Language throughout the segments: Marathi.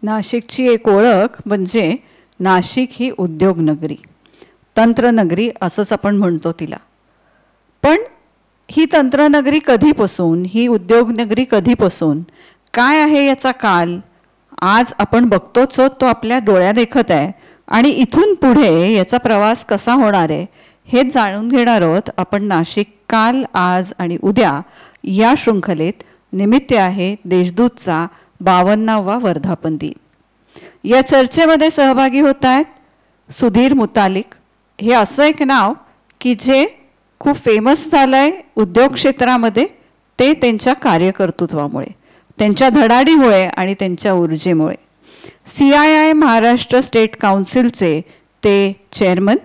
नाशिकची एक ओळख म्हणजे नाशिक ही उद्योगनगरी, तंत्रनगरी असंच आपण म्हणतो तिला. पण ही तंत्रनगरी कधीपासून, ही उद्योगनगरी कधीपासून, काय आहे याचा काल आज आपण बघतोच आहोत, तो आपल्या डोळ्यादेखत आहे. आणि इथून पुढे याचा प्रवास कसा होणार आहे हेच जाणून घेणार आहोत आपण नाशिक काल, आज आणि उद्या या शृंखलेत. निमित्त आहे देशदूतचा 52वा वर्धापन दिन. या चर्चेमध्ये सहभागी होत आहेत सुधीर मुतालिक. हे असं एक नाव की जे खूप फेमस झालं आहे उद्योग क्षेत्रामध्ये, ते त्यांच्या कार्यकर्तृत्वामुळे, त्यांच्या धडाडीमुळे आणि त्यांच्या ऊर्जेमुळे. CII महाराष्ट्र स्टेट काउन्सिलचे ते चेअरमन,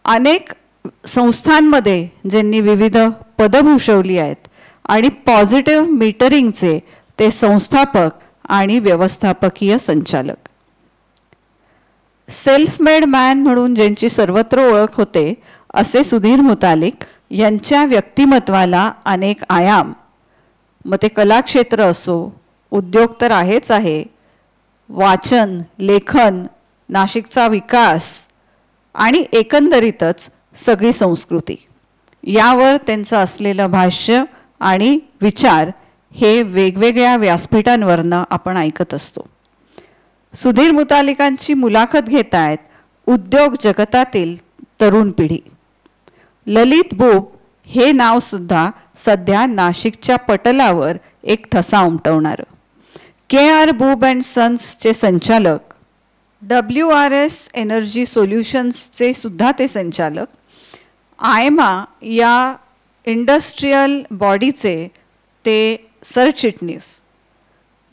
अनेक संस्थांमध्ये ज्यांनी विविध पदं भूषवली आहेत, आणि पॉझिटिव्ह मीटरिंगचे ते संस्थापक आणि व्यवस्थापकीय संचालक. सेल्फ मेड मॅन म्हणून ज्यांची सर्वत्र ओळख होते असे सुधीर मुतालिक यांच्या व्यक्तिमत्वाला अनेक आयाम, मग ते कलाक्षेत्र असो, उद्योग तर आहेच आहे, वाचन, लेखन, नाशिकचा विकास आणि एकंदरीतच सगळी संस्कृती, यावर त्यांचं असलेलं भाष्य आणि विचार हे वेगवेगळ्या व्यासपीठांवरनं आपण ऐकत असतो. सुधीर मुतालिकांची मुलाखत घेत आहेत उद्योग जगतातील तरुण पिढी. ललित बुब हे नावसुद्धा सध्या नाशिकच्या पटलावर एक ठसा उमटवणारं. KR बुब अँड सन्सचे संचालक, WRS एनर्जी सोल्युशन्सचे सुद्धा ते संचालक, आयमा या इंडस्ट्रीयल बॉडीचे ते सरचिटणीस.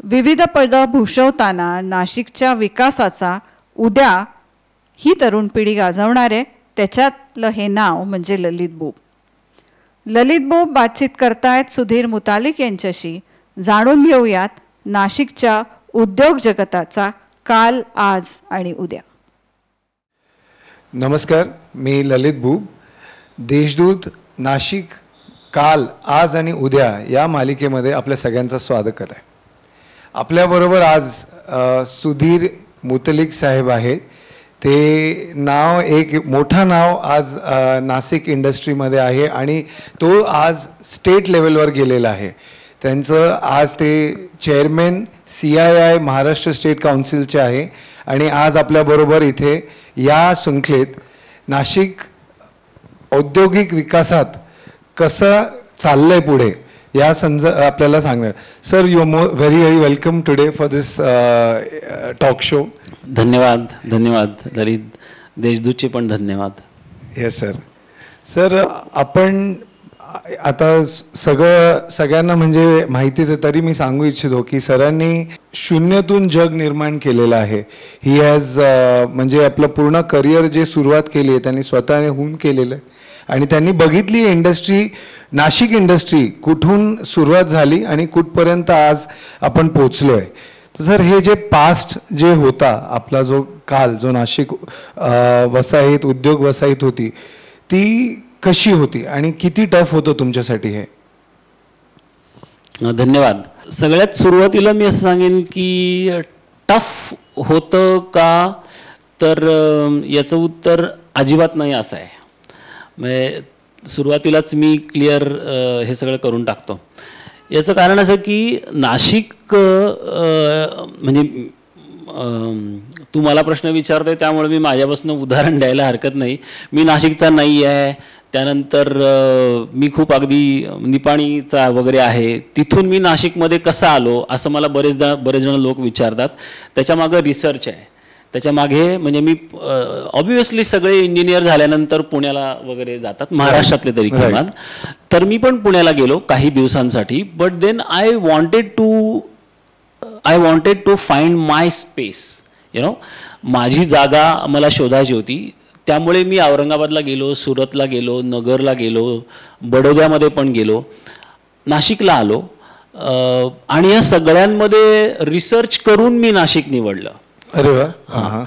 विविध पदं भूषवताना नाशिकच्या विकासाचा उद्या ही तरुण पिढी गाजवणार आहे. त्याच्यातलं हे नाव म्हणजे ललित बुब. ललित बुब बातचीत करतायत सुधीर मुतालिक यांच्याशी. जाणून घेऊयात नाशिकच्या उद्योग जगताचा काल, आज आणि उद्या. नमस्कार, मी ललित बुब. देशदूत नाशिक काल, आज आणि उद्या या मालिकेमध्ये आपल्या सगळ्यांचं स्वागत आहे. आपल्याबरोबर आज सुधीर मुतालिक साहेब आहेत. ते नाव, एक मोठा नाव आज नाशिक इंडस्ट्रीमध्ये आहे आणि तो आज स्टेट लेवलवर गेलेला आहे. त्यांचं आज ते चेअरमॅन CII महाराष्ट्र स्टेट काउन्सिलचे आहे आणि आज आपल्याबरोबर इथे या शृंखलेत नाशिक औद्योगिक विकासात कसं चाललंय पुढे या आपल्याला सांगणार. Sir, you very very welcome today for this talk show. धन्यवाद. धन्यवाद ललित. देशदूतचे पण धन्यवाद. Yes sir. सर, आपण आता सगळ्यांना म्हणजे माहितीच आहे, तरी मी सांगू इच्छितो की सरांनी शून्यातून जग निर्माण केलेलं आहे. ही हॅज म्हणजे आपलं पूर्ण करिअर जे सुरुवात केली आहे त्यांनी स्वतःने होऊन केलेलं आहे आणि त्यांनी बघितली इंडस्ट्री, नाशिक इंडस्ट्री कुठून सुरुवात झाली आणि कुठपर्यंत आज आपण पोचलो आहे. तर सर, हे जे पास्ट जे होता आपला, जो काल, जो नाशिक वसाहत, उद्योग वसाहत होती, ती कशी होती आणि किती टफ होतं तुमच्यासाठी हे? धन्यवाद. सगळ्यात सुरुवातीला मी असं सांगेन की टफ होतं का, तर याचं उत्तर अजिबात नाही असं आहे. म्हणजे सुरुवातीलाच मी क्लिअर हे सगळं करून टाकतो. याचं कारण असं की नाशिक म्हणजे तू मला प्रश्न विचारतोय त्यामुळे मी माझ्यापासून उदाहरण द्यायला हरकत नाही. मी नाशिकचा नाही आहे. त्यानंतर मी खूप अगदी निपाणीचा वगैरे आहे. तिथून मी नाशिकमध्ये कसा आलो असं मला बरेच जण लोक विचारतात. त्याच्यामागं रिसर्च आहे. त्याच्यामागे म्हणजे मी ऑब्वियसली सगळे इंजिनियर झाल्यानंतर पुण्याला वगैरे जातात, महाराष्ट्रातले तरी किमान. तर मी पण पुण्याला गेलो काही दिवसांसाठी. But then I wanted to find my space. माझी जागा मला शोधायची होती. त्यामुळे मी औरंगाबादला गेलो, सुरतला गेलो, नगरला गेलो, बडोद्यामध्ये पण गेलो, नाशिकला आलो आणि या सगळ्यांमध्ये रिसर्च करून मी नाशिक निवडलं. अरे वा. हां.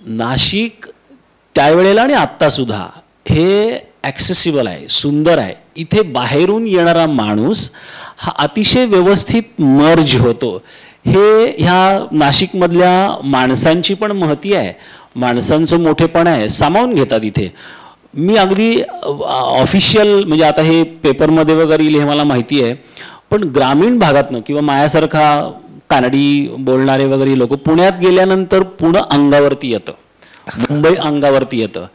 नाशिक त्यावेळेला आणि आत्तासुद्धा हे ॲक्सेसिबल आहे, सुंदर आहे. इथे बाहेरून येणारा माणूस हा अतिशय व्यवस्थित मर्ज होतो. हे ह्या नाशिकमधल्या माणसांची पण महती आहे, माणसांचं मोठेपण आहे, सामावून घेतात इथे. मी अगदी ऑफिशियल म्हणजे आता हे पेपरमध्ये वगैरे येईल हे मला माहिती आहे, पण ग्रामीण भागातनं किंवा माझ्यासारखा कानडी बोलणारे वगैरे लोक पुण्यात गेल्यानंतर पुणे अंगावरती येतं, मुंबई अंगावरती येतं.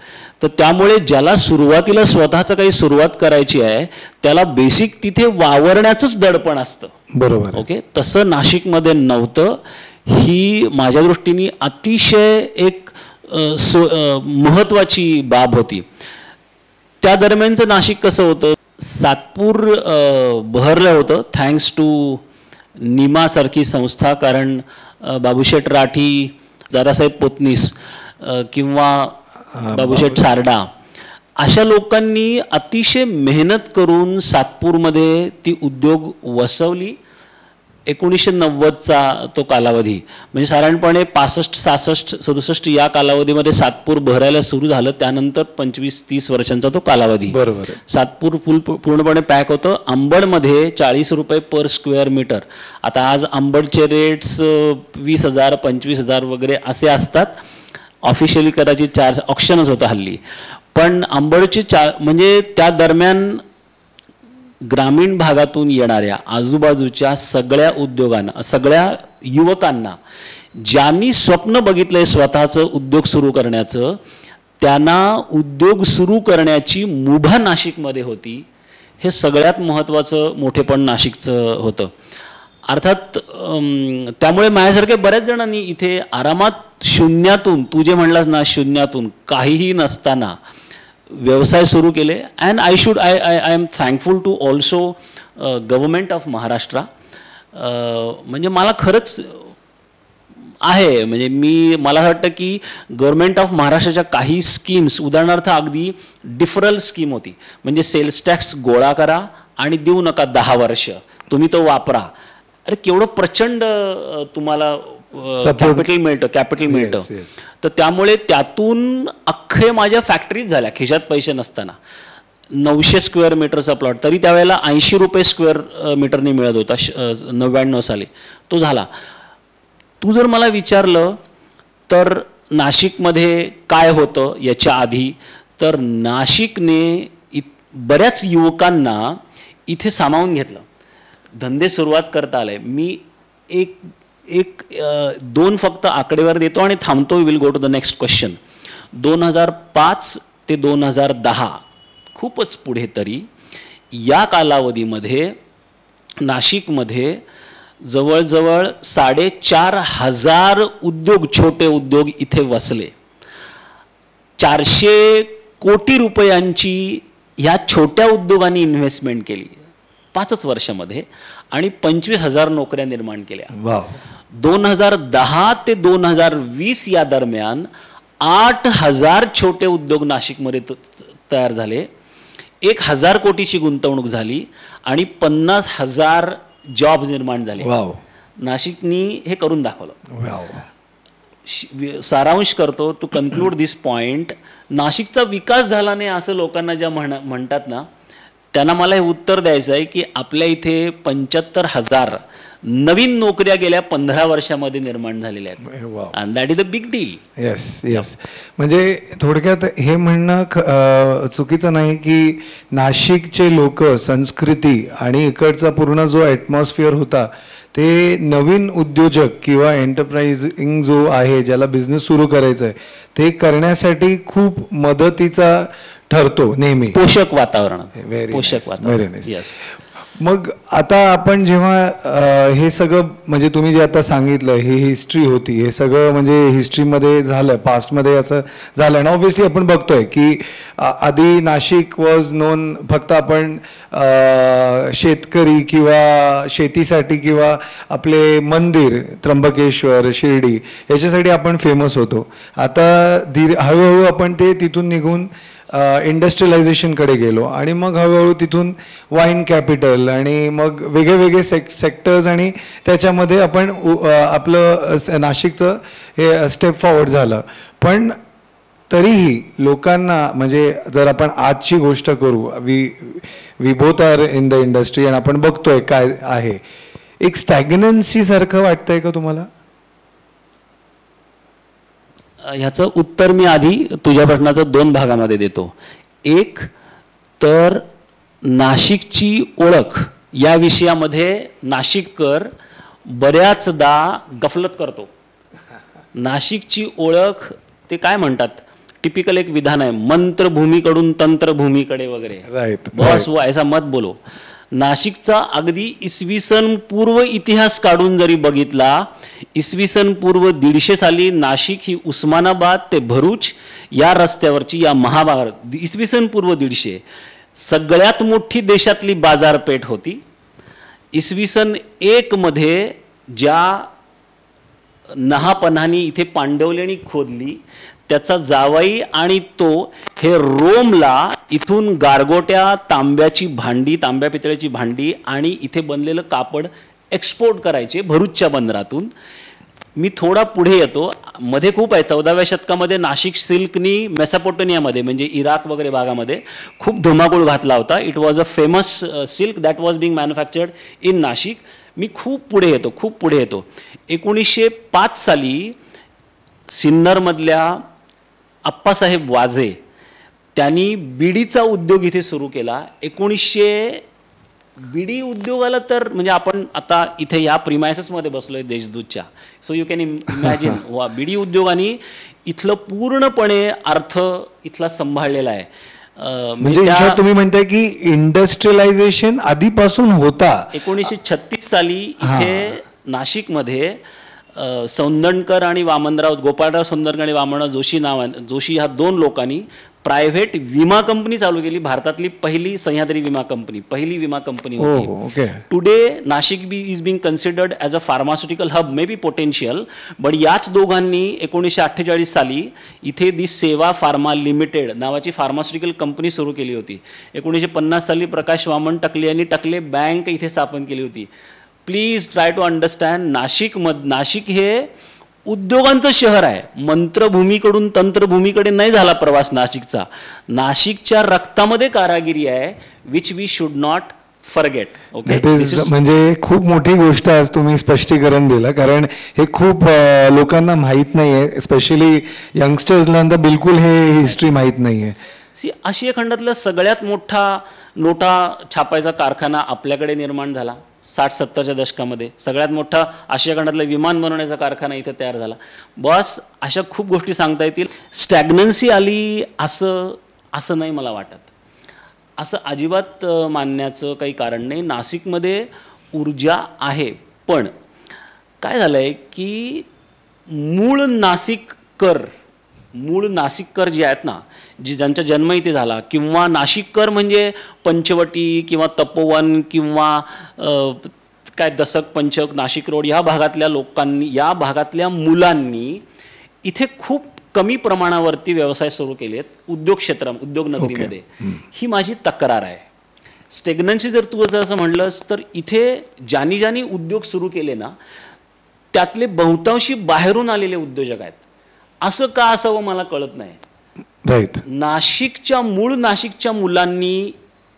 तर त्यामुळे ज्याला सुरुवातीला स्वतःचं काही सुरुवात करायची आहे त्याला बेसिक तिथे वावरण्याचंच दडपण असतं. बरोबर. ओके, तसं नाशिकमध्ये नव्हतं. ही माझ्या दृष्टीने अतिशय एक महत्त्वाची बाब होती. त्या दरम्यानचं नाशिक कसं होतं, सातपूर बहरलं होतं थँक्स टू निमासारखी संस्था. कारण बाबूशेठ राठी, दादासाहेब पोतनीस किंवा बाबूशेठ सारडा अशा लोकांनी अतिशय मेहनत करून सातपूरमध्ये ती उद्योग वसवली. 1990चा तो कालावधी म्हणजे साधारणपणे 65, 66, 67 या कालावधीमध्ये सातपूर भरायला सुरू झालं. त्यानंतर 25-30 वर्षांचा तो कालावधी. बरोबर. सातपूर पूर्णपणे पॅक होतं. अंबडमध्ये 40 रुपये पर स्क्वेअर मीटर. आता आज अंबडचे रेट्स 20,000, 25,000 वगैरे असे असतात. ऑफिशियली कदाचित 4 ऑप्शनच होतं हल्ली. पण अंबडचे म्हणजे त्या दरम्यान ग्रामीण भागातून येणाऱ्या आजूबाजूच्या सगळ्या उद्योगांना, सगळ्या युवकांना ज्यांनी स्वप्न बघितलंय स्वतःचं उद्योग सुरू करण्याचं, त्यांना उद्योग सुरू करण्याची मुभा नाशिकमध्ये होती. हे सगळ्यात महत्त्वाचं मोठेपण नाशिकचं होतं. अर्थात त्यामुळे माझ्यासारख्या बऱ्याच जणांनी इथे आरामात शून्यातून, तू जे म्हणलास ना शून्यातून काहीही नसताना व्यवसाय सुरू केले. And I am thankful to also government of Maharashtra. म्हणजे मला खरंच आहे, म्हणजे मला वाटतं की गव्हर्मेंट ऑफ महाराष्ट्राच्या काही स्कीम्स, उदाहरणार्थ अगदी डिफरल स्कीम होती, म्हणजे सेल्स टॅक्स गोळा करा आणि देऊ नका 10 वर्ष, तुम्ही तो वापरा. अरे केवढं प्रचंड तुम्हाला कॅपिटल मिळतं. तर त्यामुळे त्यातून अख्खे माझ्या फॅक्टरीज झाल्या खिशात पैसे नसताना. 900 स्क्वेअर मीटरचा प्लॉट तरी त्यावेळेला 80 रुपये स्क्वेअर मीटरने मिळत होता 99 साली, तो झाला. तू जर मला विचारलं तर नाशिकमध्ये काय होतं याच्या आधी, तर नाशिकने बऱ्याच युवकांना इथे सामावून घेतलं, धंदे सुरुवात करता आले. मी एक 2 फक्त आकडेवारी देतो आणि थांबतो. Will go to the next question. 2005 ते 2010 खूपच पुढे तरी या कालावधीमध्ये नाशिकमध्ये जवळजवळ 4,500 उद्योग, छोटे उद्योग इथे वसले. 400 कोटी रुपयांची ह्या छोट्या उद्योगांनी इन्व्हेस्टमेंट केली 5च वर्षामध्ये आणि 25,000 नोकऱ्या निर्माण केल्या. 2010 ते 2020 या दरम्यान 8,000 छोटे उद्योग नाशिकमध्ये तयार झाले. 1,000 कोटीची गुंतवणूक झाली आणि 50,000 जॉब्स निर्माण झाले. नाशिकनी हे करून दाखवलं. सारांश करतो, टू कन्क्लूड दिस पॉइंट, नाशिकचा विकास झाला नाही असं लोकांना ज्या म्हणतात ना, त्यांना मला हे उत्तर द्यायचं आहे की आपल्या इथे 75,000 नवीन नोकऱ्या गेल्या 15 वर्षामध्ये निर्माण झालेल्या आहेत. And that is a big deal. Yes. म्हणजे थोडक्यात हे म्हणणं चुकीचं नाही की नाशिकचे लोक, संस्कृती आणि इकडचा पूर्ण जो ॲटमॉस्फिअर होता ते नवीन उद्योजक किंवा एंटरप्राइजिंग जो आहे, ज्याला बिझनेस सुरू करायचा आहे, ते करण्यासाठी खूप मदतीचा ठरतो नेहमी. पोषक वातावरण. पोषक वातावरण. येस. मग आता आपण जेव्हा हे सगळं, म्हणजे तुम्ही जे आता सांगितलं ही हिस्ट्री होती, हे सगळं म्हणजे हिस्ट्रीमध्ये झालं, पास्टमध्ये असं झालं ना. ऑब्व्हियसली आपण बघतोय की आधी नाशिक वॉज नोन फक्त आपण शेतकरी किंवा शेतीसाठी किंवा आपले मंदिर त्र्यंबकेश्वर, शिर्डी याच्यासाठी आपण फेमस होतो. आता हळूहळू आपण ते तिथून निघून इंडस्ट्रियलायझेशनकडे गेलो आणि मग हळूहळू तिथून वाईन कॅपिटल आणि मग वेगळे वेगळे सेक्टर्स आणि त्याच्यामध्ये आपण आपलं नाशिकचं हे स्टेप फॉरवर्ड झालं. पण तरीही लोकांना, म्हणजे जर आपण आजची गोष्ट करू, we both are in the industry आणि आपण बघतोय काय आहे, एक स्टॅग्नन्सी सारखं वाटतंय का तुम्हाला? ह्याचं उत्तर मी आधी तुझ्या प्रश्नाचं 2 भागामध्ये देतो. एक तर नाशिकची ओळख या विषयामध्ये नाशिककर बऱ्याचदा गफलत करतो. नाशिकची ओळख ते काय म्हणतात, टिपिकल एक विधान आहे, मंत्रभूमीकडून तंत्रभूमीकडे वगैरे. राईट. बॉस वो ऐसा मत बोलो. नाशिकचा अगदी इसवी सन पूर्व इतिहास काढून जरी बघितला, इसवी सन पूर्व 150 साली नाशिक ही उस्मानाबाद ते भरूच या रस्त्यावरची या महाभारत इसवी सन पूर्व 150 सगळ्यात मोठी देशातली बाजारपेठ होती. इसवी सन 1 मध्ये ज्या नहापन्हानी इथे पांडवलेणी खोदली, त्याचा जावाई आणि तो हे रोमला इथून गारगोट्या, तांब्याची भांडी, तांब्या पितळ्याची भांडी आणि इथे बनलेलं कापड एक्सपोर्ट करायचे भरूचच्या बंदरातून. मी थोडा पुढे येतो, मध्ये खूप आहे. 14व्या शतकामध्ये नाशिक सिल्कनी मेसोपोटेमियामध्ये म्हणजे इराक वगैरे भागामध्ये खूप धुमाकूळ घातला होता. It was a famous silk that was being manufactured in Nashik. मी खूप पुढे येतो. 1905 साली सिन्नरमधल्या आप्पासाहेब वाझे त्यांनी बिडीचा उद्योग इथे सुरू केला. बिडी उद्योगाला तर म्हणजे आपण आता इथे या प्रिमायसेसमध्ये बसलोय देशदूतच्या, सो यू कॅन इमॅजिन बिडी उद्योगाने इथलं पूर्णपणे अर्थ इथला सांभाळलेला आहे. म्हणजे तुम्ही म्हणताय की इंडस्ट्रियलायझेशन आधीपासून होता. 1936 साली इथे नाशिकमध्ये सौंदणकर आणि वामनराव, गोपाळराव सौंदणकर आणि वामनराव जोशी ह्या 2 लोकांनी प्रायव्हेट विमा कंपनी चालू केली. भारतातली पहिली सह्याद्री विमा कंपनी, पहिली विमा कंपनी होती. Today Nashik is being considered as a pharmaceutical hub, may be potential. But याच दोघांनी 1948 साली इथे दी सेवा फार्मा लिमिटेड नावाची फार्मास्युटिकल कंपनी सुरू केली होती. 1950 साली प्रकाश वामन टकले यांनी टकले बँक इथे स्थापन केली होती. Please try to understand, Nashik हे उद्योगांचं शहर आहे. मंत्रभूमीकडून तंत्रभूमीकडे नाही झाला प्रवास नाशिकचा. नाशिकच्या रक्तामध्ये कारागिरी आहे, which we should not forget. Okay, म्हणजे खूप मोठी गोष्ट आज तुम्ही स्पष्टीकरण दिलं, कारण हे खूप लोकांना माहीत नाही आहे, स्पेशली यंगस्टर्सला बिलकुल हे हिस्ट्री माहीत नाही आहे. आशिया खंडातला सगळ्यात मोठा नोटा छापायचा कारखाना आपल्याकडे निर्माण झाला 60-70च्या दशकामध्ये. सगळ्यात मोठा आशिया खंडातला विमान बनवण्याचा कारखाना इथे तयार झाला. बॉस, अशा खूप गोष्टी सांगता येतील. स्टॅग्नन्सी आली असं नाही मला वाटत. असं अजिबात मानण्याचं काही कारण नाही. नाशिकमध्ये ऊर्जा आहे, पण काय झालं आहे की मूळ नाशिककर जे आहेत ना, ज्यांचा जन्म इथे झाला, किंवा नाशिककर म्हणजे पंचवटी किंवा तपोवन किंवा काय दसक पंचक नाशिक रोड या भागातल्या लोकांनी, या भागातल्या मुलांनी इथे खूप कमी प्रमाणावरती व्यवसाय सुरू केले आहेत उद्योग नगरीमध्ये. ही माझी तक्रार आहे. स्टेग्नन्सी जर तू असं म्हटलंस तर इथे ज्यांनी उद्योग सुरू केले ना, त्यातले बहुतांशी बाहेरून आलेले उद्योजक आहेत. असं का असावं मला कळत नाही. राईट. नाशिकच्या मुलांनी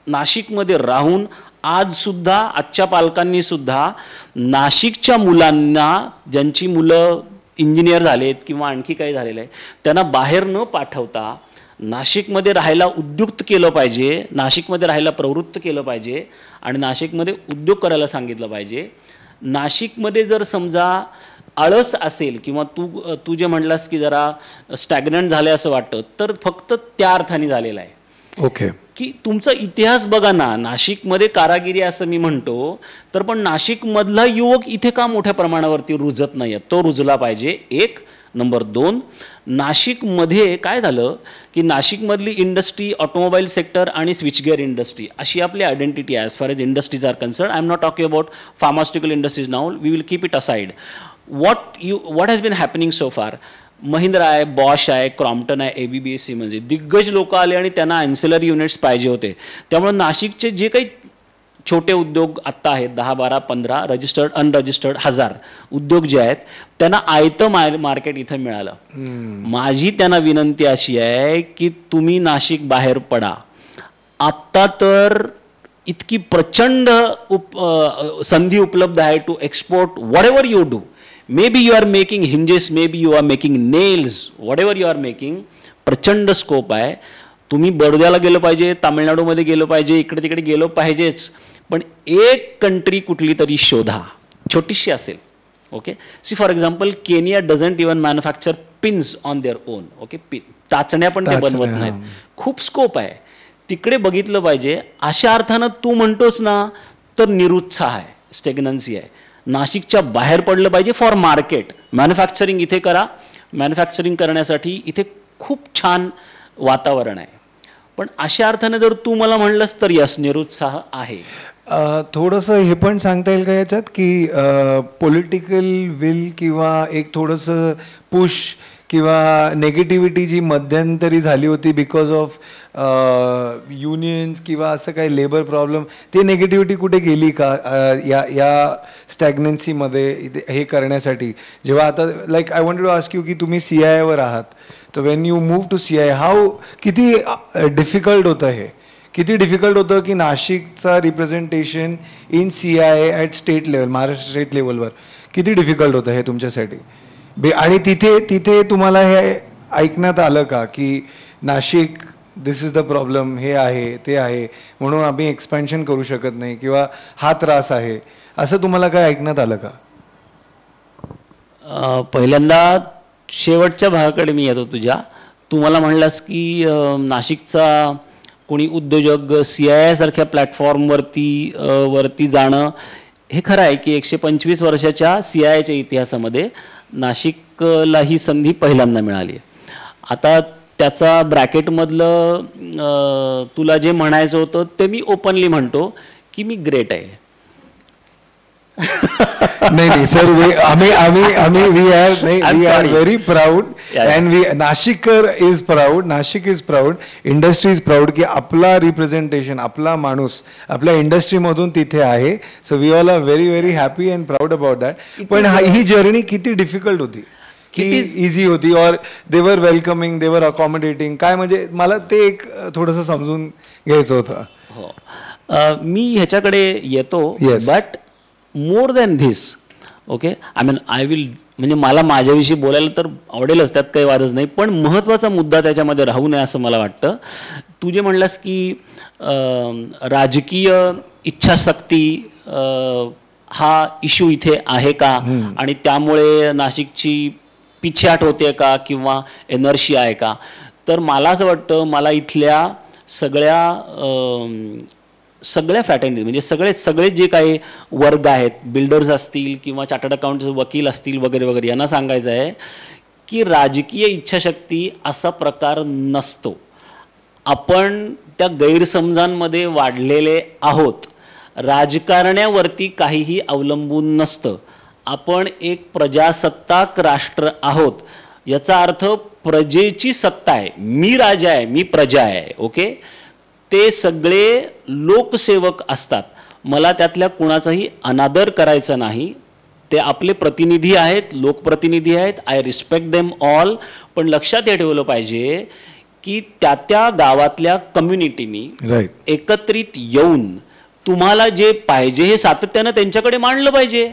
नाशिकमध्ये राहून आजच्या पालकांनी सुद्धा नाशिकच्या मुलांना, ज्यांची मुलं इंजिनियर झालेत किंवा आणखी काही झालेलं आहे, त्यांना बाहेर न पाठवता नाशिकमध्ये राहायला उद्युक्त केलं पाहिजे, नाशिकमध्ये राहायला प्रवृत्त केलं पाहिजे आणि नाशिकमध्ये उद्योग करायला सांगितलं पाहिजे. नाशिकमध्ये जर समजा आळस असेल किंवा तू जे म्हणलास की जरा स्टॅग्नंट झाले असं वाटतं, तर फक्त त्या अर्थाने झालेलं आहे. ओके. की तुमचा इतिहास बघा ना, नाशिकमध्ये कारागिरी असं मी म्हणतो, तर पण नाशिकमधला युवक इथे का मोठ्या प्रमाणावरती रुजत नाही आहे? तो रुजला पाहिजे. 1. नंबर 2, नाशिकमध्ये काय झालं की नाशिकमधली इंडस्ट्री, ऑटोमोबाईल सेक्टर आणि स्विचगेअर इंडस्ट्री अशी आपली आयडेंटिटी आहे as far as industries are concern. I am not talking about pharmaceutical industries now, we will keep it aside. what has been happening so far? Mahindra आहे, बॉश आहे, क्रॉम्प्टन आहे, ABBC म्हणजे दिग्गज लोक आले आणि त्यांना ॲन्सिलरी युनिट्स पाहिजे होते. त्यामुळे नाशिकचे जे काही छोटे उद्योग आत्ता आहेत 10, 12, 15 रजिस्टर्ड, अनरजिस्टर्ड 1000 उद्योग जे आहेत, त्यांना आयतं मार्केट इथं मिळालं. माझी त्यांना विनंती अशी आहे की तुम्ही नाशिक बाहेर पडा. आत्ता तर इतकी प्रचंड संधी उपलब्ध आहे to export whatever you do. Maybe you are making hinges, maybe you are making nails, whatever you are making, प्रचंड स्कोप आहे. तुम्ही बडोद्याला गेलं पाहिजे, तामिळनाडूमध्ये गेलं पाहिजे, इकडे तिकडे गेलो पाहिजेच, पण एक कंट्री कुठली तरी शोधा, छोटीशी असेल. Okay, see for example Kenya doesn't even manufacture pins on their own. Okay, टाचण्या पण ते बनवत नाहीत. खूप स्कोप आहे, तिकडे बघितलं पाहिजे. अशा अर्थानं तू म्हणतोस ना, तर निरुत्साह आहे, स्टेग्नन्सी आहे. नाशिकच्या बाहेर पडलं पाहिजे फॉर मार्केट. मॅन्युफॅक्चरिंग इथे करा, मॅन्युफॅक्चरिंग करण्यासाठी इथे खूप छान वातावरण आहे. पण अशा अर्थाने जर तू मला म्हणलंस तर यस, निरुत्साह आहे. थोडंसं हे पण सांगता येईल का याच्यात की पॉलिटिकल विल किंवा एक थोडंसं पुश किंवा नेगेटिव्हिटी जी मध्यंतरी झाली होती बिकॉज ऑफ युनियन्स किंवा असं काही लेबर प्रॉब्लेम, ते नेगेटिव्हिटी कुठे गेली का या स्टॅग्नन्सीमध्ये हे करण्यासाठी? जेव्हा आता like I wanted to ask you की तुम्ही CII आहात, तर when you move to CII how किती डिफिकल्ट होतं हे? किती डिफिकल्ट होतं की नाशिकचा representation in CII at state level, Maharashtra state लेवलवर किती डिफिकल्ट होतं हे तुमच्यासाठी? आणि तिथे तुम्हाला हे ऐकण्यात आलं का की नाशिक दिस इज द प्रॉब्लेम, हे आहे ते आहे म्हणून आम्ही एक्सपॅन्शन करू शकत नाही किंवा हा त्रास आहे, असं तुम्हाला काय ऐकण्यात आलं का? पहिल्यांदा शेवटच्या भागाकडे मी येतो तुझ्या. तू मला म्हणलास की नाशिकचा कोणी उद्योजक CII सारख्या प्लॅटफॉर्मवरती जाणं. हे खरं आहे की 125 वर्षाच्या CIIच्या इतिहासामध्ये नाशिकला ही संधी पहिल्यांदा मिळाली. आता त्याचा ब्रॅकेटमधलं तुला जे म्हणायचं होतं ते मी ओपनली म्हणतो की मी ग्रेट आहे. नाही sir, we are very proud and Nashikkar is proud, Nashik is proud, industry is proud की आपला रिप्रेझेंटेशन, आपला माणूस आपल्या इंडस्ट्रीमधून तिथे आहे. So we all are very very happy and proud about that. पण ही जर्नी किती डिफिकल्ट होती की इझी होती, और दे वर वेलकमिंग, दे वर अकॉमोडेटिंग, काय म्हणजे मला ते एक थोडंसं समजून घ्यायचं होतं. हो, मी ह्याच्याकडे येतो. But more than this, okay, I mean I will, म्हणजे मला माझ्याविषयी बोलायला तर आवडेलच, त्यात काही वादच नाही, पण महत्त्वाचा मुद्दा त्याच्यामध्ये राहू नये असं मला वाटतं. तू जे म्हणलास की राजकीय इच्छाशक्ती हा इश्यू इथे आहे का, आणि त्यामुळे नाशिकची पिछेहाट होते का किंवा एनर्शी आहे का, तर मला असं वाटतं, मला इथल्या सगळ्या फॅटर्निटी, म्हणजे सगळे जे काही वर्ग आहेत, बिल्डर्स असतील किंवा चार्टर्ड अकाउंट्स वकील असतील वगैरे वगैरे, यांना सांगायचं आहे की राजकीय इच्छाशक्ती असा प्रकार नसतो. आपण त्या गैरसमजांमध्ये वाढलेले आहोत. राजकारण्यावरती काहीही अवलंबून नसतं. आपण एक प्रजासत्ताक राष्ट्र आहोत. याचा अर्थ प्रजेची सत्ता आहे. मी राजा आहे, मी प्रजा आहे. ओके, ते सगळे लोकसेवक असतात. मला त्यातल्या कुणाचाही अनादर करायचा नाही. ते आपले प्रतिनिधी आहेत, लोकप्रतिनिधी आहेत. I respect them all. पण लक्षात हे ठेवलं पाहिजे की त्या गावातल्या कम्युनिटीनी एकत्रित येऊन तुम्हाला जे पाहिजे हे सातत्यानं त्यांच्याकडे मांडलं पाहिजे.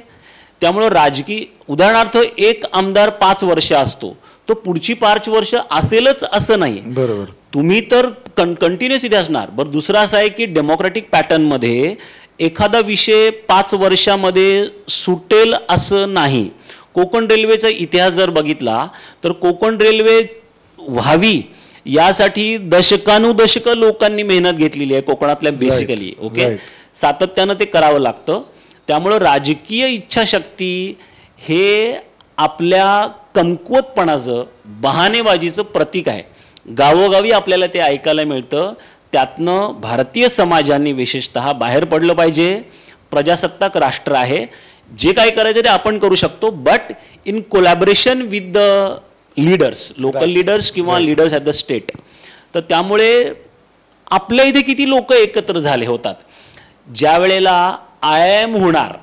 त्यामुळं राजकीय, उदाहरणार्थ एक आमदार 5 वर्ष असतो, तो पुढची 5 वर्ष असेलच असं नाही. बरोबर, तुम्ही तर कंटिन्युअसली असणार. बरं, दुसरं असं आहे की डेमोक्रॅटिक पॅटर्नमध्ये एखादा विषय 5 वर्षामध्ये सुटेल असं नाही. कोकण रेल्वेचा इतिहास जर बघितला तर कोकण रेल्वे व्हावी यासाठी दशकानुदशकं लोकांनी मेहनत घेतलेली आहे कोकणातल्या, बेसिकली. ओके, सातत्यानं ते करावं लागतं. त्यामुळं राजकीय इच्छाशक्ती हे आपल्या कमकुवतपणाचं, बहाणेबाजीचं प्रतीक आहे. गावोगावी आपल्याला ते ऐकायला मिळतं. त्यातनं भारतीय समाजांनी विशेषतः बाहेर पडलं पाहिजे. प्रजासत्ताक राष्ट्र आहे, जे काही करायचं ते आपण करू शकतो, but in collaboration with the leaders, local leaders किंवा लीडर्स ॲट द स्टेट. तर त्यामुळे आपल्या इथे किती लोक एकत्र झाले होतात. ज्या वेळेला IIM होणार,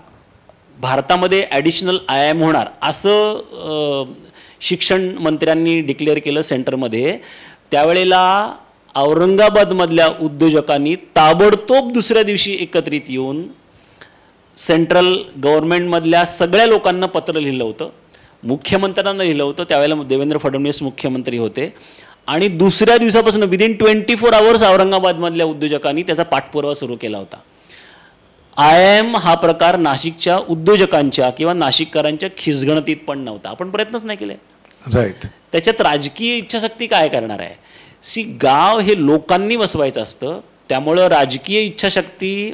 भारतामध्ये ॲडिशनल IIM होणार असं शिक्षण मंत्र्यांनी डिक्लेअर केलं सेंटरमध्ये, त्यावेळेला औरंगाबादमधल्या उद्योजकांनी ताबडतोब दुसऱ्या दिवशी एकत्रित येऊन सेंट्रल गव्हर्नमेंटमधल्या सगळ्या लोकांना पत्र लिहिलं होतं, मुख्यमंत्र्यांना लिहिलं होतं. त्यावेळेला देवेंद्र फडणवीस मुख्यमंत्री होते आणि दुसऱ्या दिवसापासून विदिन 24 आवर्स औरंगाबादमधल्या उद्योजकांनी त्याचा पाठपुरावा सुरू केला होता. IIM हा प्रकार नाशिकच्या उद्योजकांच्या किंवा नाशिककरांच्या खिसगणतीत पण नव्हता. आपण प्रयत्नच नाही केले. राईट. त्याच्यात राजकीय इच्छाशक्ती काय करणार आहे? गाव हे लोकांनी वसवायचं असतं, त्यामुळं राजकीय इच्छाशक्ती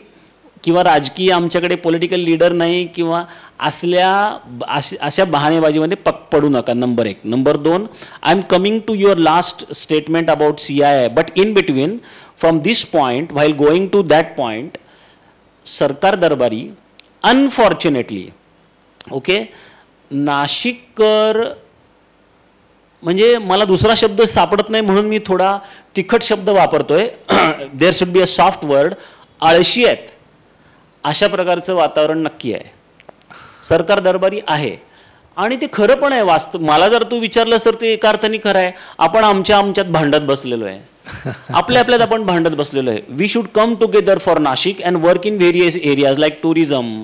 किंवा राजकीय आमच्याकडे पॉलिटिकल लीडर नाही किंवा अशा बहाणेबाजीमध्ये पडू नका. Number 1. Number 2, I am coming to your last statement about CII, but in between from this point while going to that point, सरकार दरबारी अनफॉर्च्युनेटली ओके नाशिककर, म्हणजे मला दुसरा शब्द सापडत नाही म्हणून मी थोडा तिखट शब्द वापरतोय, there should be a soft word, आळशी आहेत अशा प्रकारचं वातावरण नक्की आहे. सरकार दरबारी आहे आणि ते खरं पण आहे. मला जर तू विचारलं तर ते एका अर्थाने खरं आहे. आपण आमच्यात भांडत बसलेलो आहे, आपल्यात आपण भांडत बसलेलो आहे. We should come together for Nashik and work in various areas like tourism,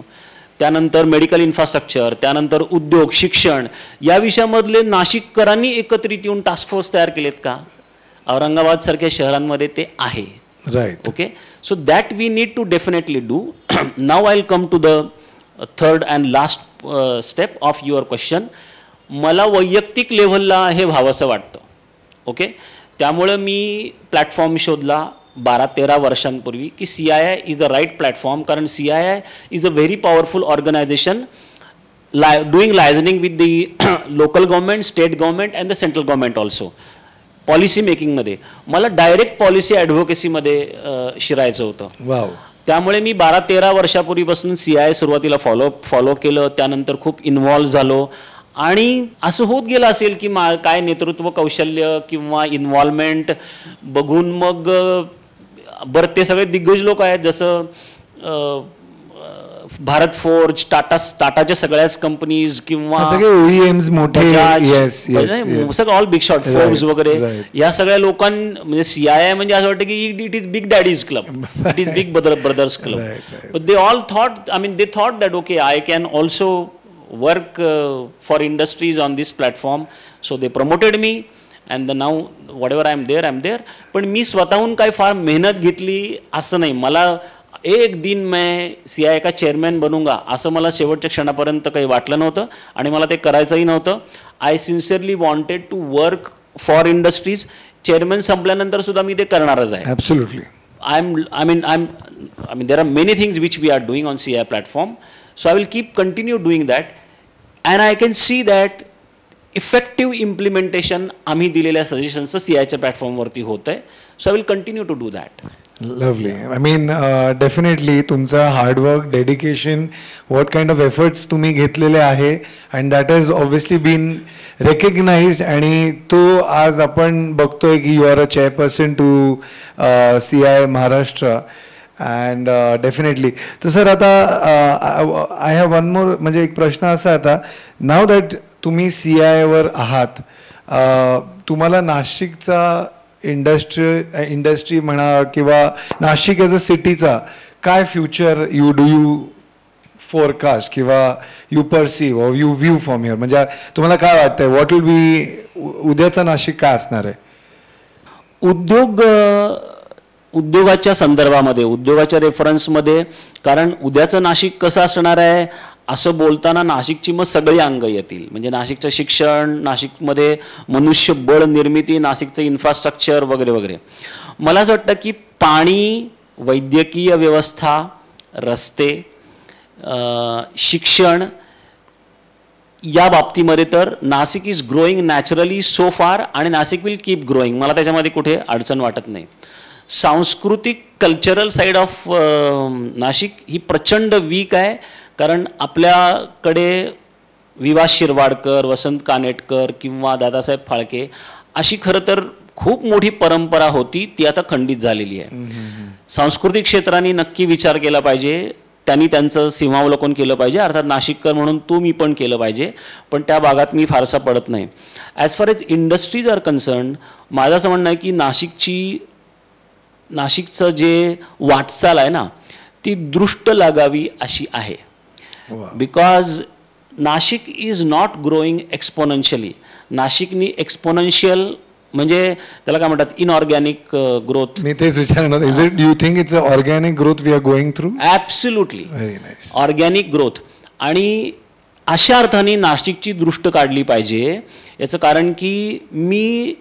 त्यानंतर मेडिकल इन्फ्रास्ट्रक्चर, त्यानंतर उद्योग, शिक्षण, या विषयामधले नाशिककरांनी एकत्रित येऊन टास्क फोर्स तयार केलेत का? औरंगाबाद सारख्या शहरांमध्ये ते आहे. Right. Okay, so that we need to definitely do. Now I will come to the third and last step of your question. मला वैयक्तिक लेव्हलला हे व्हावंसं वाटतं. ओके, त्यामुळं मी प्लॅटफॉर्म शोधला 12-13 वर्षांपूर्वी की CII is a right platform, कारण CII is a very powerful organisation doing liaisoning with the local government, state government and the central government also. Policy मेकिंगमध्ये मला डायरेक्ट पॉलिसी ॲडव्होकेसीमध्ये शिरायचं होतं. वाव. त्यामुळे मी 12-13 वर्षापूर्वीपासून CII सुरुवातीला फॉलो केलं, त्यानंतर खूप इन्व्हॉल्व झालो आणि असं होत गेलं असेल की काय नेतृत्व कौशल्य किंवा इन्व्हॉल्वमेंट बघून मग बरं ते सगळे दिग्गज लोक आहेत, जसं भारत फोर्ज, टाटाच्या सगळ्याच कंपनीज किंवा सगळे OEMs मोठे, सगळं ऑल बिग शॉट, फोर्ब्स वगैरे, या सगळ्या लोकांना म्हणजे CII म्हणजे असं वाटतं की it is big daddy's club, it is big brother's club. But they all thought, they thought that okay I can also work for industries on this platform. So they promoted me and now whatever I am there. पण मी स्वतःहून काय फार मेहनत घेतली असं नाही. मला एक दिन मैं CII का चेअरमॅन बनूंगा असं मला शेवटच्या क्षणापर्यंत काही वाटलं नव्हतं आणि मला ते करायचंही नव्हतं. I sincerely wanted to work for industries. Chairman संपल्यानंतर सुद्धा मी ते करणारच आहे. Absolutely. I mean there are many things which we are doing on CII platform, so I will keep continue doing that and I can see that effective implementation आम्ही दिलेल्या सजेशन्सचं CIIच्या प्लॅटफॉर्मवरती होत आहे. So I will continue to do that. Lovely. I mean, definitely तुमचा hard work, dedication, what kind of efforts तुम्ही घेतलेले आहे and that has obviously been recognized आणि तो आज आपण बघतोय की you are a chairperson to CII Maharashtra and definitely. तर सर आता I have one more, म्हणजे एक प्रश्न असा आता, now that तुम्ही CII वर आहात, तुम्हाला नाशिकचा इंडस्ट्री म्हणा किंवा नाशिक ॲज अ सिटीचा काय फ्युचर यू फोरकास्ट किंवा you perceive or you view from here, म्हणजे तुम्हाला काय वाटतंय व्हॉट विल बी उद्याचा नाशिक काय असणार आहे? उद्योगाच्या संदर्भामध्ये, उद्योगाच्या रेफरन्समध्ये, कारण उद्याचं नाशिक कसं असणार आहे असं बोलताना नाशिकची मग सगळी अंग येतील. म्हणजे नाशिकचं शिक्षण, नाशिकमध्ये मनुष्यबळ निर्मिती, नाशिकचं इन्फ्रास्ट्रक्चर वगैरे वगैरे. मला असं वाटतं की पाणी, वैद्यकीय व्यवस्था, रस्ते, शिक्षण या बाबतीमध्ये तर Nashik is growing naturally so फार आणि नाशिक विल कीप ग्रोईंग. मला त्याच्यामध्ये कुठे अडचण वाटत नाही. सांस्कृतिक कल्चरल साईड ऑफ नाशिक ही प्रचंड वीक आहे, कारण आपल्याकडे विवा शिरवाडकर, वसंत कानेटकर किंवा दादासाहेब फाळके अशी खरं तर खूप मोठी परंपरा होती, ती आता खंडित झालेली आहे. सांस्कृतिक क्षेत्राने नक्की विचार केला पाहिजे, त्यांनी त्यांचं सीमावलोकन केलं पाहिजे. अर्थात नाशिककर म्हणून तो मी पण केलं पाहिजे, पण त्या भागात मी फारसा पडत नाही. As far as industries are concern, माझं असं म्हणणं आहे की नाशिकची नाशिकचं जे वाटचाल आहे ना ती दृष्ट लागावी अशी आहे. Because Nashik is not growing exponentially. नाशिकनी एक्सपोनेन्शियल म्हणजे त्याला काय म्हणतात इनऑर्गॅनिक ग्रोथ. मी तेच विचारणार, is it you think it's a organic growth we are going through? Absolutely very nice. Organic growth. आणि अशा अर्थाने नाशिकची दृष्ट काढली पाहिजे. याचं कारण की मी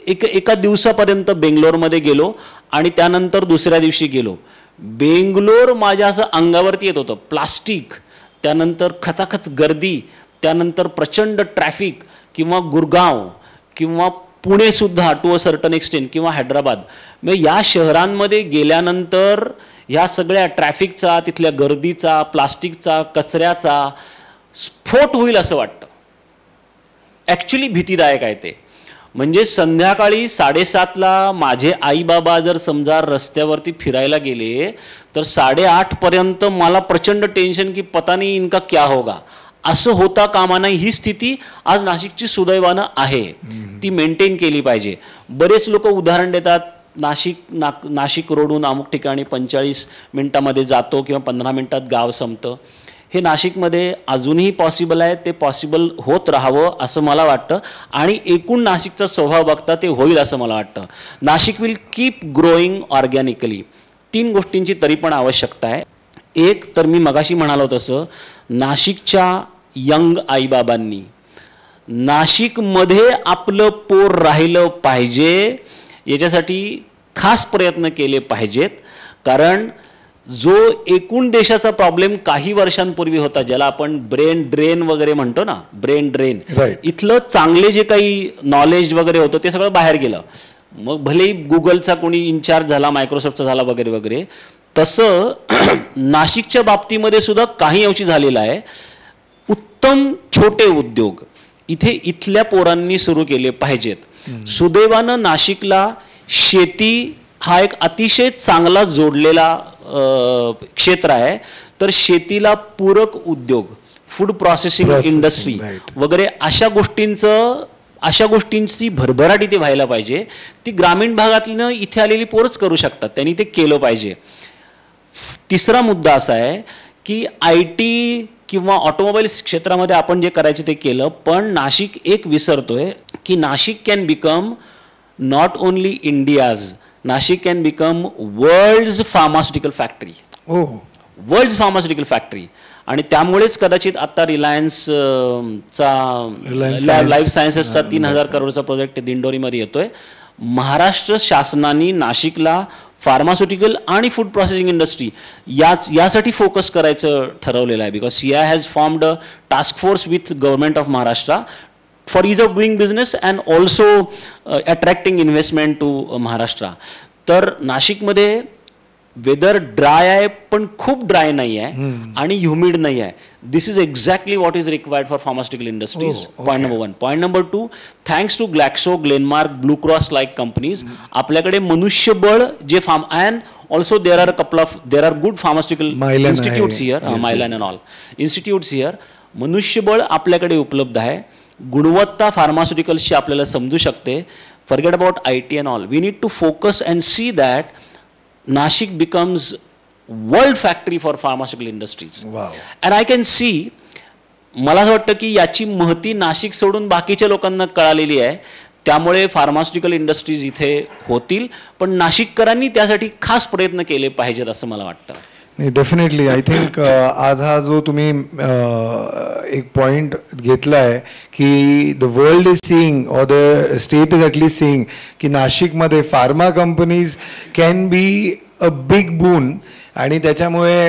एका दिवसापर्यंत बेंगलोरमध्ये गेलो आणि त्यानंतर दुसऱ्या दिवशी गेलो. बेंगलोर माझ्या असं अंगावरती येत होतं. प्लास्टिक, त्यानंतर खचाखच गर्दी, त्यानंतर प्रचंड ट्रॅफिक, किंवा गुरगाव किंवा पुणेसुद्धा टू अ सर्टन एक्सटेंट, किंवा हैदराबाद. मग या शहरांमध्ये गेल्यानंतर ह्या सगळ्या ट्रॅफिकचा, तिथल्या गर्दीचा, प्लास्टिकचा, कचऱ्याचा स्फोट होईल असं वाटतं. ॲक्च्युली भीतीदायक आहे ते. म्हणजे संध्याकाळी 7:30ला माझे आई बाबा जर समजा रस्त्यावरती फिरायला गेले तर 8:30पर्यंत मला प्रचंड टेन्शन की पता नाही इनका क्या होगा. असं होता कामा नये. ही स्थिती आज नाशिकची सुदैवानं आहे. ती मेंटेन केली पाहिजे. बरेच लोक उदाहरण देतात नाशिक रोडून अमुक ठिकाणी 45 मिनिटामध्ये जातो किंवा 15 मिनिटात गाव संपतं. हे नाशिकमध्ये अजूनही पॉसिबल आहे. ते पॉसिबल होत राहावं असं मला वाटतं. आणि एकूण नाशिकचा स्वभाव बघता ते होईल असं मला वाटतं. Nashik will keep growing organically. 3 गोष्टींची तरी पण आवश्यकता आहे. एक तर मी मगाशी म्हणालो तसं नाशिकच्या यंग आईबाबांनी नाशिकमध्ये आपलं पोर राहिलं पाहिजे याच्यासाठी खास प्रयत्न केले पाहिजेत. कारण जो एकूण देशाचा प्रॉब्लेम काही वर्षांपूर्वी होता, ज्याला आपण ब्रेन ड्रेन वगैरे म्हणतो ना, ब्रेन ड्रेन, इथलं चांगले जे काही नॉलेज वगैरे होतं ते सगळं बाहेर गेलं. मग भलेही गुगलचा कोणी इन्चार्ज झाला, मायक्रोसॉफ्टचा झाला वगैरे वगैरे, तसं नाशिकच्या बाबतीमध्ये सुद्धा काही अंशी झालेलं आहे. उत्तम छोटे उद्योग इथे इथल्या पोरांनी सुरू केले पाहिजेत. सुदैवानं नाशिकला शेती हा एक अतिशय चांगला जोडलेला क्षेत्र आहे. तर शेतीला पूरक उद्योग, फूड प्रोसेसिंग इंडस्ट्री वगैरे अशा गोष्टींची भरभराट इथे व्हायला पाहिजे. ती ग्रामीण भागातनं इथे आलेली पोरच करू शकतात. त्यांनी ते केलं पाहिजे. तिसरा मुद्दा असा आहे की IT किंवा ऑटोमोबाईल्स क्षेत्रामध्ये आपण जे करायचे ते केलं. पण नाशिक एक विसरतोय की Nashik can become not only India's, Nashik can become world's pharmaceutical factory. World's pharmaceutical factory. आणि त्यामुळेच कदाचित आता रिलायन्सचा लाईफ सायन्सेसचा 3,000 करोडचा प्रोजेक्ट दिंडोरीमध्ये येतोय. महाराष्ट्र शासनाने नाशिकला फार्मास्युटिकल आणि फूड प्रोसेसिंग इंडस्ट्री यासाठी फोकस करायचं ठरवलेलं आहे. Because CI has formed a task force with government of Maharashtra for ease of doing business and also attracting investment to Maharashtra. तर नाशिकमध्ये वेदर ड्राय आहे पण खूप ड्राय नाही आहे आणि ह्युमिड नाही आहे. This is exactly what is required for pharmaceutical industries. Point number 1. Point number 2, thanks to Glaxo, Glenmark, Blue Cross like companies आपल्याकडे मनुष्यबळ जे and also there are good pharmaceutical institutes here, Mylan and all institutes here. मनुष्यबळ आपल्याकडे उपलब्ध आहे. गुणवत्ता फार्मास्युटिकल्सची आपल्याला समजू शकते. Forget about IT and all. We need to focus and see that Nashik becomes world factory for pharmaceutical industries. Wow. And I can see, मला असं वाटतं की याची महती नाशिक सोडून बाकीच्या लोकांना कळालेली आहे. त्यामुळे फार्मास्युटिकल इंडस्ट्रीज इथे होतील. पण नाशिककरांनी त्यासाठी खास प्रयत्न केले पाहिजेत असं मला वाटतं. डेफिनेटली आय थिंक आज हा जो तुम्ही एक पॉईंट घेतला आहे की the world is seeing or the state is at least seeing की नाशिकमध्ये pharma companies can be a big बून. आणि त्याच्यामुळे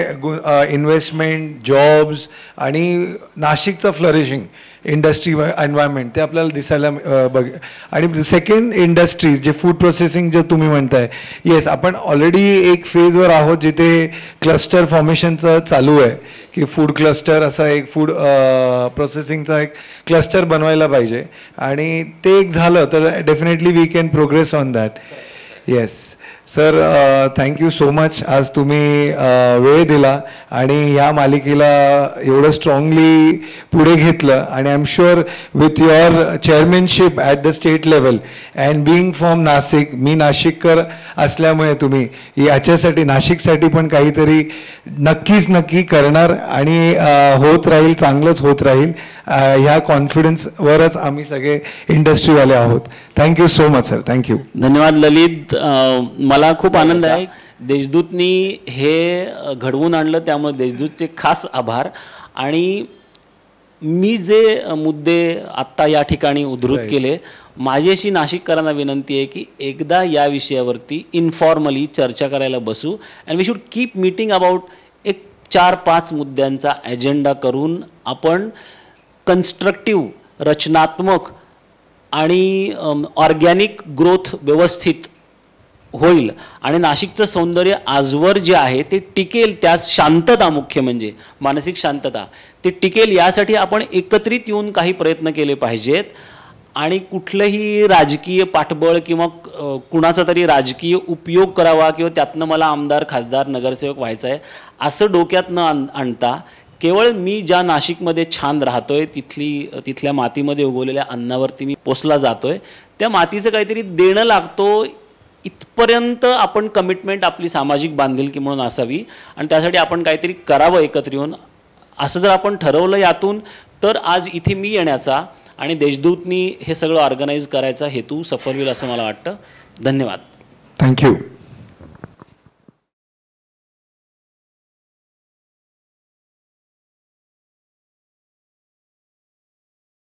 इन्व्हेस्टमेंट, जॉब्स आणि नाशिकचं फ्लरिशिंग इंडस्ट्री एन्व्हायरमेंट ते आपल्याला दिसायला आणि सेकंड इंडस्ट्रीज जे फूड प्रोसेसिंग जे तुम्ही म्हणताय, येस आपण ऑलरेडी एक फेजवर आहोत जिथे क्लस्टर फॉर्मेशनचं चालू आहे की फूड क्लस्टर असा एक फूड प्रोसेसिंगचा एक क्लस्टर बनवायला पाहिजे. आणि ते एक झालं तर definitely we can progress on that. Yes sir, thank you so much. आज तुम्ही वेळ दिला आणि या मालिकेला एवढं स्ट्रॉंगली पुढे घेतलं आणि I am sure with your chairmanship at the state level and being from Nashik, मी नाशिककर असल्यामुळे तुम्ही याच्यासाठी नाशिकसाठी पण काहीतरी नक्की करणार आणि होत राहील, चांगलंच होत राहील. ह्या कॉन्फिडन्सवरच आम्ही सगळे इंडस्ट्रीवाले आहोत. Thank you so much sir. Thank you. धन्यवाद ललित. मला खूप आनंद आहे. देशदूतनी हे घडवून आणलं, त्यामुळे देशदूतचे खास आभार. आणि मी जे मुद्दे आत्ता या ठिकाणी उद्धृत केले, माझी अशी नाशिककरांना विनंती आहे की एकदा या विषयावरती इन्फॉर्मली चर्चा करायला बसू and we should keep meeting about एक 4-5 मुद्द्यांचा ॲजेंडा करून आपण कन्स्ट्रक्टिव्ह, रचनात्मक आणि ऑर्गॅनिक ग्रोथ व्यवस्थित होईल आणि नाशिकचं सौंदर्य आजवर जे आहे ते टिकेल. त्यास शांतता, मुख्य म्हणजे मानसिक शांतता, ते टिकेल यासाठी आपण एकत्रित येऊन काही प्रयत्न केले पाहिजेत. आणि कुठलंही राजकीय पाठबळ किंवा कुणाचा तरी राजकीय उपयोग करावा किंवा त्यातनं मला आमदार, खासदार, नगरसेवक व्हायचं आहे असं डोक्यात न आणता केवळ मी ज्या नाशिकमध्ये छान राहतोय, तिथल्या मातीमध्ये उगवलेल्या अन्नावरती मी पोसला जातोय, त्या मातीचं काहीतरी देणं लागतो इथपर्यंत आपण कमिटमेंट आपली सामाजिक बांधिलकी म्हणून असावी आणि त्यासाठी आपण काहीतरी करावं एकत्र येऊन. असं जर आपण ठरवलं यातून, तर आज इथे मी येण्याचा आणि देशदूतनी हे सगळं ऑर्गनाईज करायचा हेतू सफल होईल असं मला वाटतं. धन्यवाद. थँक्यू.